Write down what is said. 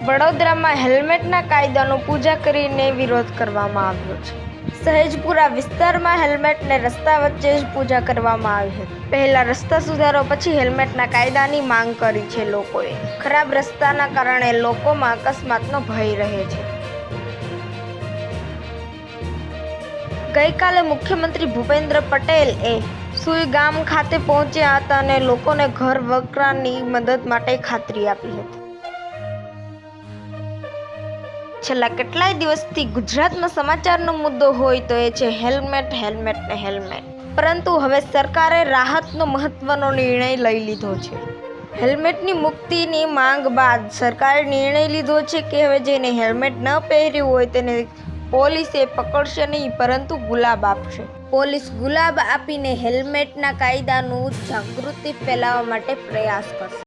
વડોદરામાં હેલ્મેટના કાયદાનો પૂજા કરીને વિરોધ કરવામાં આવ્યો છે. સહેજપુરા વિસ્તારમાં હેલ્મેટને રસ્તા વચ્ચે જ પૂજા કરવામાં આવી હતી. પહેલા રસ્તા સુધારો પછી હેલ્મેટના કાયદાની માંગ કરી છે લોકોએ. ખરાબ રસ્તાના કારણે લોકોમાં અકસ્માતનો ભય રહે છે. ગઈકાલે મુખ્યમંત્રી ભૂપેન્દ્ર પટેલ સુઈ ગામ ખાતે પહોંચ્યા હતા અને લોકોને ઘર વપરાશની મદદ માટે ખાતરી આપી હતી. છેલ્લા કેટલાય દિવસથી ગુજરાતમાં સમાચારનો મુદ્દો હોય તો એ છે હેલ્મેટ. પરંતુ હવે સરકારે રાહતનો મહત્વનો નિર્ણય લઈ લીધો છે. હેલ્મેટની મુક્તિની માંગ બાદ સરકારે નિર્ણય લીધો છે કે હવે જેને હેલ્મેટ ન પહેર્યું હોય તેને પોલીસે પકડશે નહીં, પરંતુ ગુલાબ આપશે. પોલીસ ગુલાબ આપીને હેલ્મેટના કાયદાનું જાગૃતિ ફેલાવવા માટે પ્રયાસ કરશે.